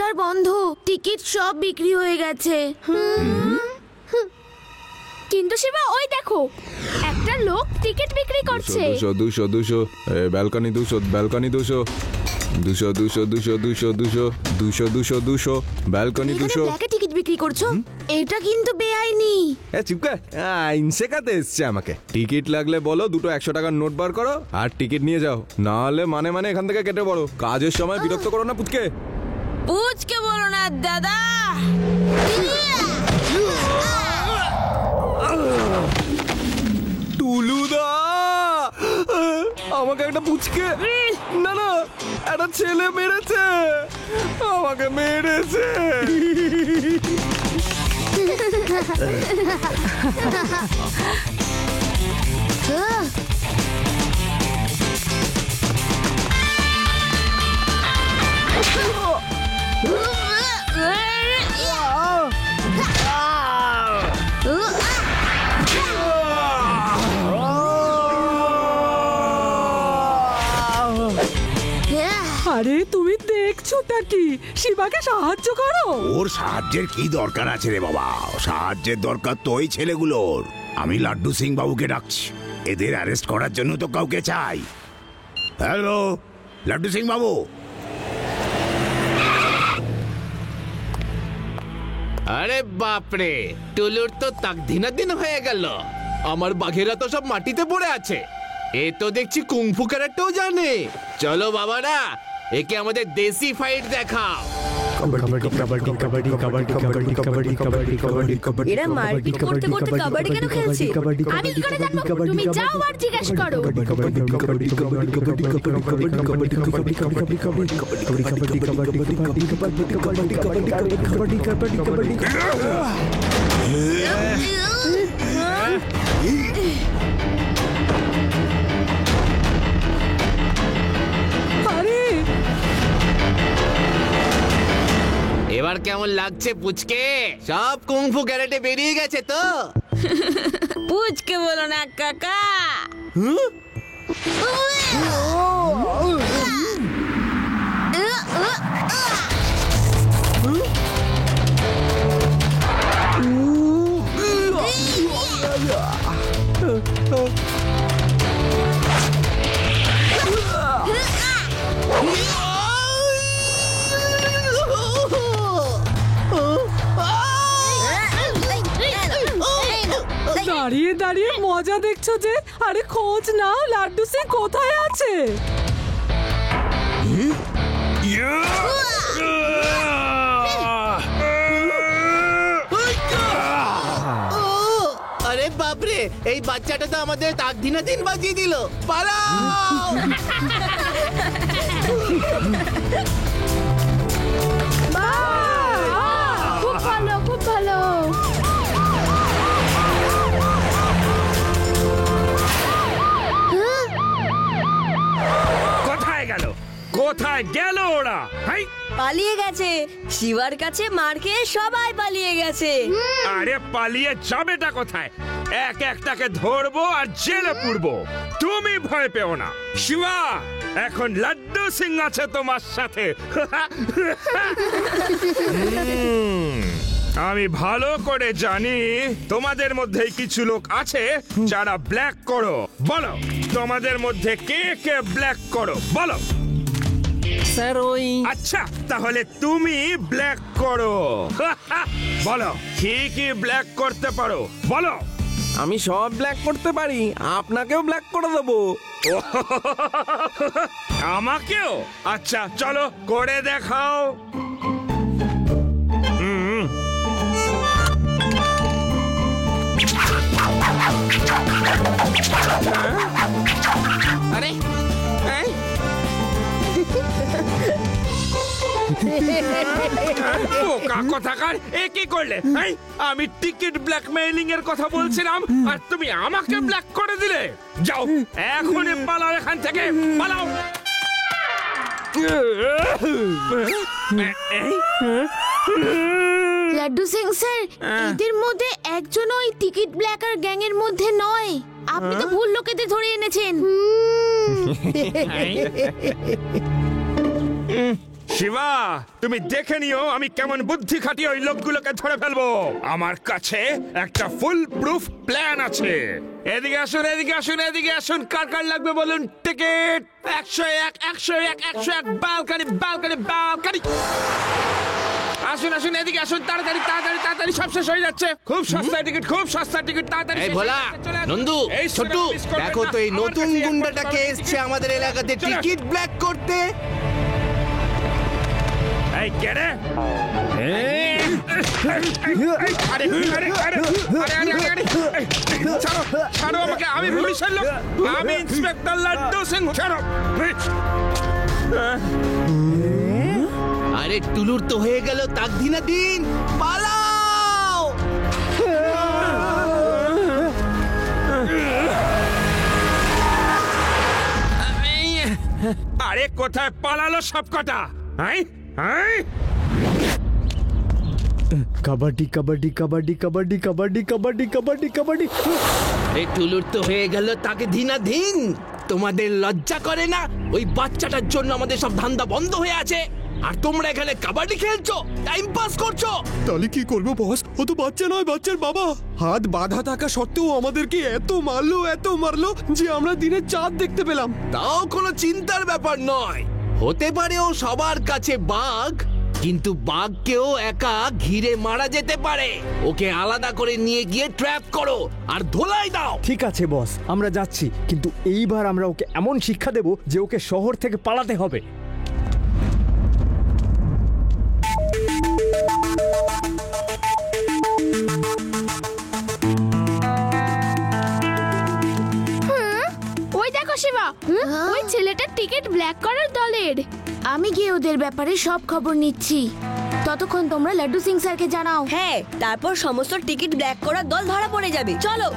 Counter বন্ধ, ticket সব বিক্রি হয়ে গেছে। কিন্তু শিবা ওই দেখো, একটা লোক টিকিট বিক্রি করছে। 200 200 200 ব্যালকনি 200 ব্যালকনি 200 200 200 200 200 200 200 200 200 ব্যালকনি 200। ব্ল্যাকে টিকিট বিক্রি করছো? এটা কিন্তু বেআইনি। চিপকা আইন শেখাতে এসছে আমাকে। টিকিট লাগলে বলো, দুটো 100 টাকার নোট বার করো আর টিকিট নিয়ে যাও, না হলে মানে এখান থেকে কেটে পড়ো। কাজের সময় বিরক্ত করো না পুচকে। পুচকে বলো না দাদা। টুলুদা, আমাকে একটা পুচকে, না একটা ছেলে মেরেছে, আমাকে মেরেছে। আরে তুমি দেখছোটা কি? শিবাকে সাহায্য করো। ওর সাহায্যের কি দরকার আছে রে বাবা? সাহায্যের দরকার তো ওই ছেলেগুলোর। আমি লাড্ডু সিং বাবুকে ডাকছি, এদের অ্যারেস্ট করার জন্য তো কাউকে চাই। হ্যালো লাড্ডু সিং বাবু। আরে বাপরে, টুলুর তো তাকদিনা দিন হয়ে গেল। আমার বাঘেরা তো সব মাটিতে পড়ে আছে। এ তো দেখছি কুংফু ক্যারেক্টারও জানে। চলো বাবারা, একে আমাদের দেশি ফাইট দেখাও। এরা মারপিট করতে করতে কাবাডি কেন খেলছে? আমি কি করে জানবো? তুমি যাও আর জিজ্ঞেস করো। এবার কেমন লাগছে পুচকে? সব কুংফু ক্যারেটে বেরিয়ে গেছে তো? পুচকে বলো না কাকা। দাঁড়িয়ে দাঁড়িয়ে মজা দেখছো যে? আরে খোঁজ নাও লাড্ডু সিং কোথায় আছে। আরে বাপরে, এই বাচ্চাটা তো আমাদের তাকদিনা দিন বাজিয়ে দিল। পালাও! খুব ভালো, খুব ভালো। কোথায় গেল ওরা? পালিয়ে গেছে। শিবার কাছে মার খেয়ে সবাই পালিয়ে গেছে। আরে পালিয়ে যাবেটা কোথায়? এক একটাকে ধরবো আর জেলে পুরবো। তুমি ভয় পেও না শিবা, এখন লাড্ডু সিং আছে তোমার সাথে। আমি ভালো করে জানি তোমাদের মধ্যে কিছু লোক আছে যারা ব্ল্যাক করো। বলো তোমাদের মধ্যে কে কে ব্ল্যাক করো বলো। স্যার ওই। আচ্ছা তাহলে তুমি ব্ল্যাক করো। বলো কি কি ব্ল্যাক করতে পারো বলো। আমি সব ব্ল্যাক করতে পারি, আপনাকেও ব্ল্যাক করে দেবো। আমাকেও? আচ্ছা চলো করে দেখাও। আরে বোকা কথাকার, এ কি করলে? আমি টিকিট ব্ল্যাকমেইলিং এর কথা বলছিলাম আর তুমি আমাকে ব্ল্যাক করে দিলে। যাও এখনই পালাও এখান থেকে, পালাও। লাড্ডু সিং স্যার, এদের মধ্যে একজন ওই টিকিট ব্ল্যাকার গ্যাং এর মধ্যে নয়। আপনি তো ভুল লোকেদের ধরে এনেছেন। শিবা, তুমি দেখে নিও আমি কেমন বুদ্ধি খাটিয়ে ওই লোকগুলোকে ধরে ফেলবো। আমার কাছে একটা ফুল প্রুফ প্ল্যান আছে। এদিকে আসুন, এদিকে আসুন, এদিকে আসুন। কার কার লাগবে বলুন? টিকিট 101, 101, 101, বালকানি, বালকানি, বালকানি। আসুন আসুন, এদিকে আসুন, তাড়াতাড়ি তাড়াতাড়ি তাড়াতাড়ি, সব শেষ হয়ে যাচ্ছে। খুব সস্তা টিকিট, খুব সস্তা টিকিট, তাড়াতাড়ি। এই শেষ ভোলা, হয়ে যাচ্ছে, চলে আসুন। নন্দু, এই ছোট্টু, সুযোগ miss করবেন দেখো তো এই না। আমার নতুন কাছে এক গুন্ডাটাকে বছর এসছে আমাদের এলাকাতে চলে আসুন। টিকিট ব্ল্যাক করতে। এই কে রে? আরে, আরে, আরে, আরে, আরে, আরে, এই, ছাড়ো, ছাড়ো আমাকে, আমি পুলিশের লোক, আমি ইন্সপেক্টর লাড্ডু সিং, ছাড়ো। আরে টুলুর তো হয়ে গেল তাকদিনা দিন, পালাও। আরে কোথায় পালালো সব কটা? হ্যাঁ হ্যাঁ, কাবাডি কাবাডি কাবাডি কাবাডি কাবাডি কাবাডি কাবাডি কাবাডি। এই টুলুর তো হয়ে গেল তাকে ধিনা দিন। তোমাদের লজ্জা করে না? ওই বাচ্চাটার জন্য আমাদের সব ধান্দা বন্ধ হয়ে আছে, আর তোমরা এখানে কাবাডি খেলছো, টাইম পাস করছো। তাহলে কি করবো বস? ও তো বাচ্চা নয়, বাচ্চার বাবা। হাত বাঁধা থাকা সত্ত্বেও আমাদেরকে এত মারলো যে আমরা দিনে চাঁদ দেখতে পেলাম। তাও কোনো চিন্তার ব্যাপার নয়। হতে পারে ও সবার কাছে বাঘ, কিন্তু বাঘকেও একা ঘিরে মারা যেতে পারে। ওকে আলাদা করে নিয়ে গিয়ে ট্র্যাপ করো আর ধোলাই দাও। ঠিক আছে বস, আমরা যাচ্ছি, কিন্তু এইবার আমরা ওকে এমন শিক্ষা দেব যে ওকে শহর থেকে পালাতে হবে। ওই দেখো শিবা, ওই ছেলেটার টিকিট ব্ল্যাক করার দলের। আমি গিয়ে ওদের ব্যাপারে সব খবর নিচ্ছি। ততক্ষণ তোমরা লাড্ডু সিং স্যারকে জানাও। হ্যাঁ, তারপর সমস্ত টিকিট ব্ল্যাক করার দল ধরা পড়ে যাবে। চলো।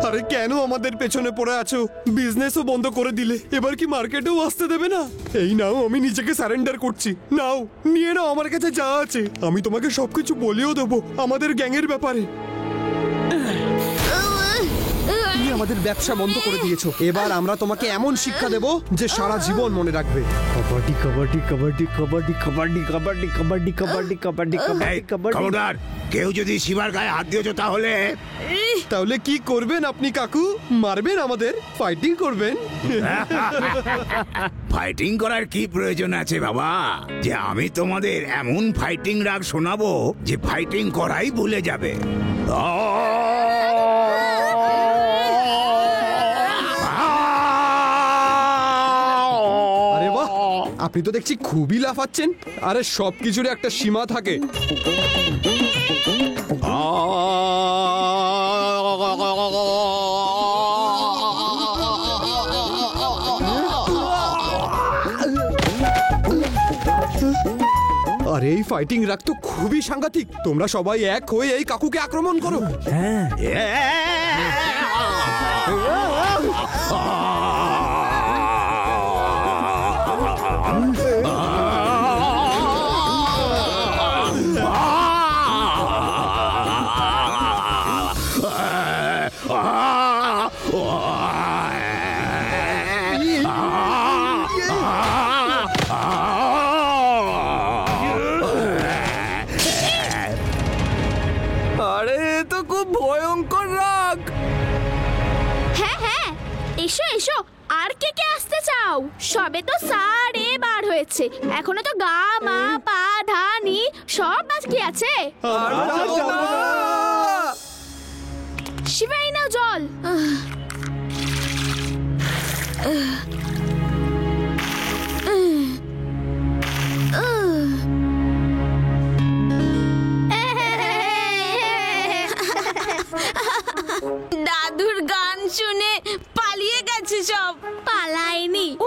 আরে কেন আমাদের পেছনে পড়ে আছো? বিজনেসও বন্ধ করে দিলে, এবার কি মার্কেটেও আসতে দেবে না? এই নাও, আমি নিজেকে সারেন্ডার করছি। নাও, নিয়ে নাও, আমার কাছে যা আছে। আমি তোমাকে সবকিছু বলেও দেবো আমাদের গ্যাংয়ের ব্যাপারে। তুমি আমাদের ব্যবসা বন্ধ করে দিয়েছো, এবার আমরা তোমাকে এমন শিক্ষা দেব যে সারা জীবন মনে রাখবে। কাবাডি কাবাডি কাবাডি কাবাডি কাবাডি কাবাডি কাবাডি কাবাডি কাবাডি কাবাডি কাবাডি। খবরদার, কেউ যদি শিবার গায়ে হাত দিয়েছো তাহলে কি করবেন আপনি কাকু? মারবেন আমাদের? ফাইটিং করবেন? ফাইটিং করার কি প্রয়োজন আছে বাবা? যে আমি তোমাদের এমন ফাইটিং রাগ শোনাবো যে ফাইটিং করাই ভুলে যাবে। আরে বাহ, আপনি তো দেখছি খুবই লাফাচ্ছেন। আরে সবকিছুর একটা সীমা থাকে। আরে এই ফাইটিং রাগ তো খুবই সাংঘাতিক। তোমরা সবাই এক হয়ে এই কাকুকে আক্রমণ করো। আরে তো খুব ভয়ঙ্কর রাগ। হ্যাঁ হ্যাঁ, এসো এসো। আর কে কে আসতে চাও? সবে তো সারে বার হয়েছে, এখনো তো গা মা পা ধা নি সব বাকি আছে। শিবাই নাও জল। দাদুর গান শুনে পালিয়ে গেছে সব। পালায়নি, ও